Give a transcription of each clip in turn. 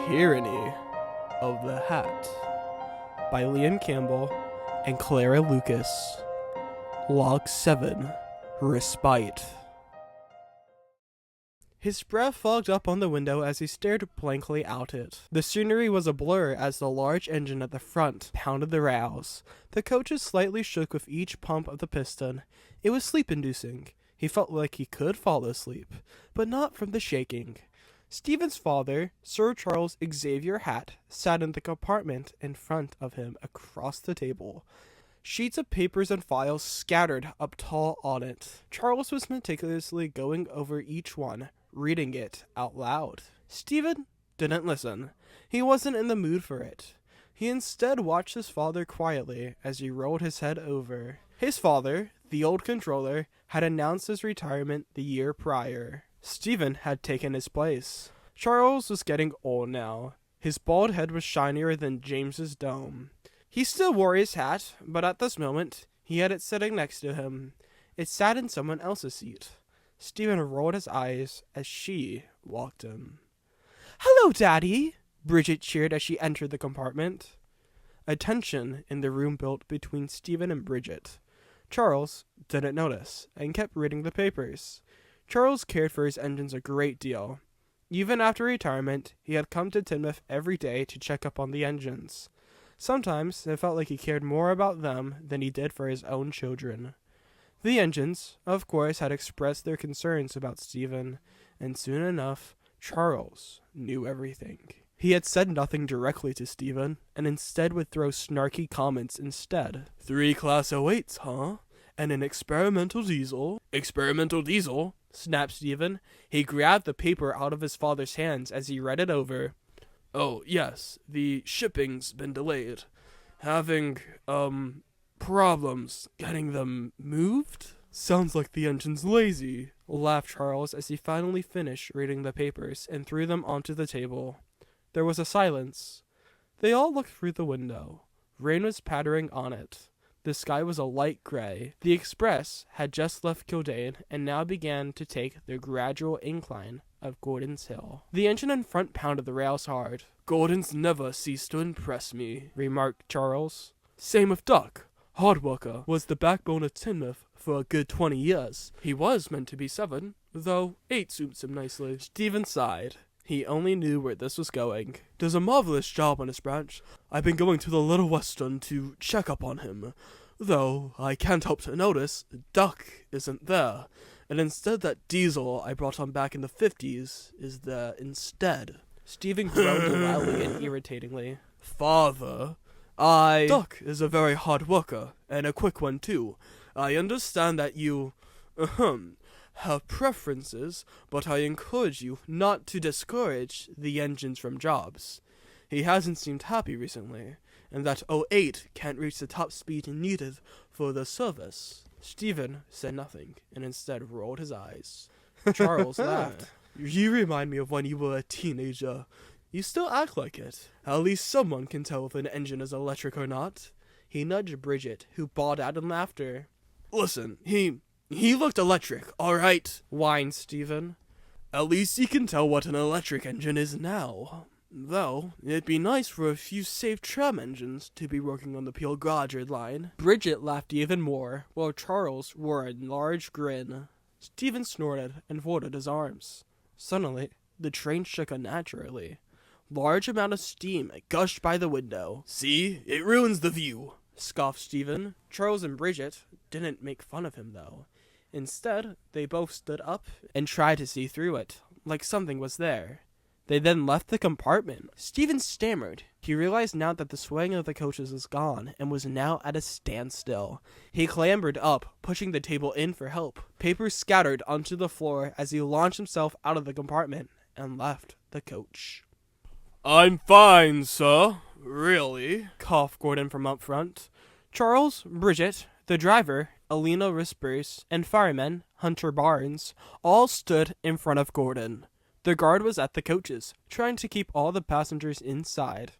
Tyranny of the Hatt by Liam Campbell and Clara Lucas. Log 7, Respite. His breath fogged up on the window as he stared blankly out it. The scenery was a blur as the large engine at the front pounded the rails. The coaches slightly shook with each pump of the piston. It was sleep-inducing. He felt like he could fall asleep, but not from the shaking. Stephen's father, Sir Charles Xavier Hatt, sat in the compartment in front of him across the table. Sheets of papers and files scattered up tall on it. Charles was meticulously going over each one, reading it out loud. Stephen didn't listen. He wasn't in the mood for it. He instead watched his father quietly as he rolled his head over. His father, the old controller, had announced his retirement the year prior. Stephen had taken his place. Charles was getting old now. His bald head was shinier than James's dome. He still wore his hat, but at this moment, he had it sitting next to him. It sat in someone else's seat. Stephen rolled his eyes as she walked in. "Hello, Daddy!" Bridget cheered as she entered the compartment. A tension in the room built between Stephen and Bridget. Charles didn't notice and kept reading the papers. Charles cared for his engines a great deal. Even after retirement, he had come to Teignmouth every day to check up on the engines. Sometimes it felt like he cared more about them than he did for his own children. The engines, of course, had expressed their concerns about Stephen, and soon enough, Charles knew everything. He had said nothing directly to Stephen, and instead would throw snarky comments instead. 3 Class 08s, huh? And an experimental diesel? Experimental diesel? Snapped Stephen. He grabbed the paper out of his father's hands as he read it over. "Oh, yes, the shipping's been delayed. Having, problems getting them moved? Sounds like the engine's lazy," laughed Charles as he finally finished reading the papers and threw them onto the table. There was a silence. They all looked through the window. Rain was pattering on it. The sky was a light gray. The express had just left Kildare and now began to take the gradual incline of Gordon's Hill. The engine in front pounded the rails hard. "Gordon's never ceased to impress me," remarked Charles. "Same with Duck. Hard worker. Was the backbone of Teignmouth for a good 20 years. He was meant to be 7, though 8 suits him nicely." Stephen sighed. He only knew where this was going. "Does a marvelous job on his branch. I've been going to the Little Western to check up on him. Though I can't help to notice Duck isn't there. And instead that diesel I brought on back in the 50s is there instead." Stephen groaned loudly and irritatingly. "Father, Duck is a very hard worker, and a quick one too. I understand that you, have preferences, but I encourage you not to discourage the engines from jobs. He hasn't seemed happy recently, and that 08 can't reach the top speed needed for the service." Stephen said nothing, and instead rolled his eyes. Charles laughed. "You remind me of when you were a teenager. You still act like it. At least someone can tell if an engine is electric or not." He nudged Bridget, who bawled out in laughter. "Listen, he looked electric, all right," whined Stephen. "At least he can tell what an electric engine is now. Though, it'd be nice for a few safe tram engines to be working on the Peel Goddard line." Bridget laughed even more, while Charles wore a large grin. Stephen snorted and folded his arms. Suddenly, the train shook unnaturally. Large amount of steam gushed by the window. "See, it ruins the view," scoffed Stephen. Charles and Bridget didn't make fun of him, though. Instead, they both stood up and tried to see through it, like something was there. They then left the compartment. Stephen stammered. He realized now that the swaying of the coaches was gone and was now at a standstill. He clambered up, pushing the table in for help. Papers scattered onto the floor as he launched himself out of the compartment and left the coach. "I'm fine, sir. Really," coughed Gordon from up front. Charles, Bridget, the driver, Alina Rispers, and fireman, Hunter Barnes, all stood in front of Gordon. The guard was at the coaches, trying to keep all the passengers inside.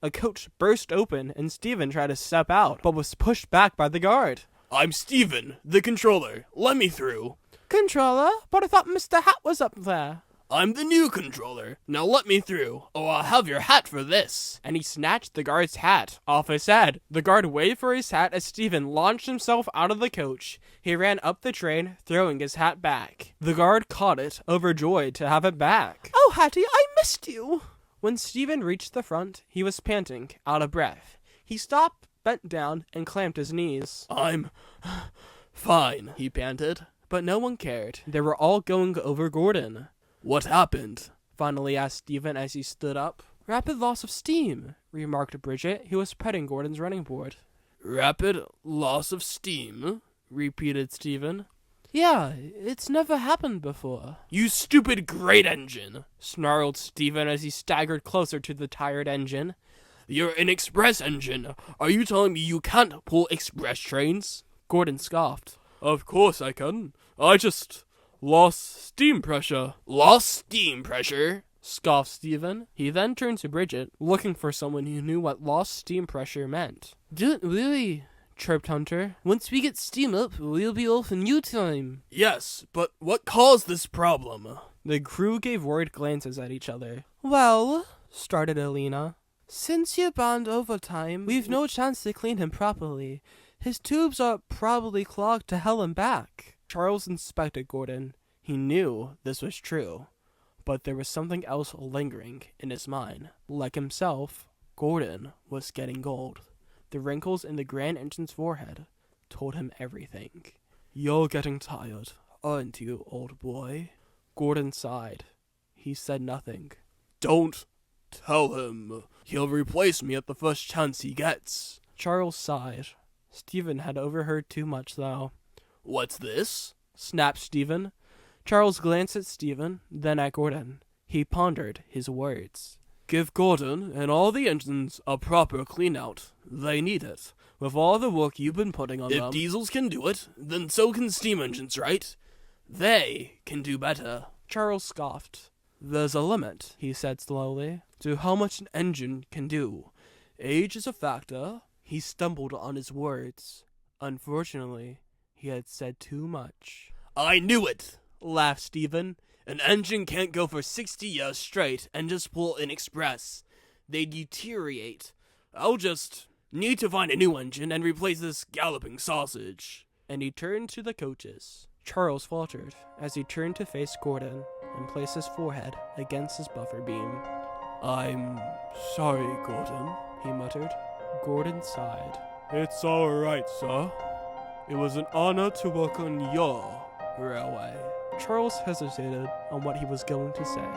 A coach burst open and Stephen tried to step out, but was pushed back by the guard. "I'm Stephen, the controller. Let me through." "Controller? But I thought Mr. Hatt was up there." I'm the new controller. Now let me through, or I'll have your hat for this. And he snatched the guard's hat off his head. The guard waved for his hat as Stephen launched himself out of the coach. He ran up the train, throwing his hat back. The guard caught it, overjoyed to have it back. Oh, Hattie, I missed you. When Stephen reached the front, he was panting, out of breath. He stopped, bent down, and clamped his knees. I'm fine, he panted. But no one cared. They were all going over Gordon. What happened? Finally asked Stephen as he stood up. Rapid loss of steam, remarked Bridget, who was petting Gordon's running board. Rapid loss of steam? Repeated Stephen. Yeah, it's never happened before. You stupid great engine, snarled Stephen as he staggered closer to the tired engine. You're an express engine. Are you telling me you can't pull express trains? Gordon scoffed. Of course I can. I just lost steam pressure. Lost steam pressure? Scoffed Stephen. He then turned to Bridget, looking for someone who knew what lost steam pressure meant. Don't worry, chirped Hunter. Once we get steam up, we'll be off in no time. Yes, but what caused this problem? The crew gave worried glances at each other. Well, started Alina. Since you burned overtime, we've no chance to clean him properly. His tubes are probably clogged to hell and back. Charles inspected Gordon. He knew this was true, but there was something else lingering in his mind. Like himself, Gordon was getting old. The wrinkles in the Grand Engine's forehead told him everything. You're getting tired, aren't you, old boy? Gordon sighed. He said nothing. Don't tell him. He'll replace me at the first chance he gets. Charles sighed. Stephen had overheard too much, though. What's this? Snapped Stephen. Charles glanced at Stephen, then at Gordon. He pondered his words. Give Gordon and all the engines a proper clean-out. They need it, with all the work you've been putting on them. If diesels can do it, then so can steam engines, right? They can do better. Charles scoffed. There's a limit, he said slowly, to how much an engine can do. Age is a factor. He stumbled on his words. Unfortunately, he had said too much. I knew it, laughed Stephen. An engine can't go for 60 years straight and just pull an express. They deteriorate. I'll just need to find a new engine and replace this galloping sausage. And he turned to the coaches. Charles faltered as he turned to face Gordon and placed his forehead against his buffer beam. I'm sorry, Gordon, he muttered. Gordon sighed. It's all right, sir. It was an honor to work on your railway. Charles hesitated on what he was going to say,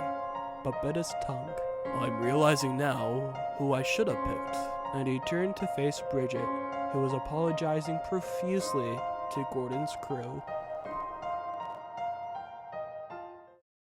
but bit his tongue. I'm realizing now who I should have picked. And he turned to face Bridget, who was apologizing profusely to Gordon's crew.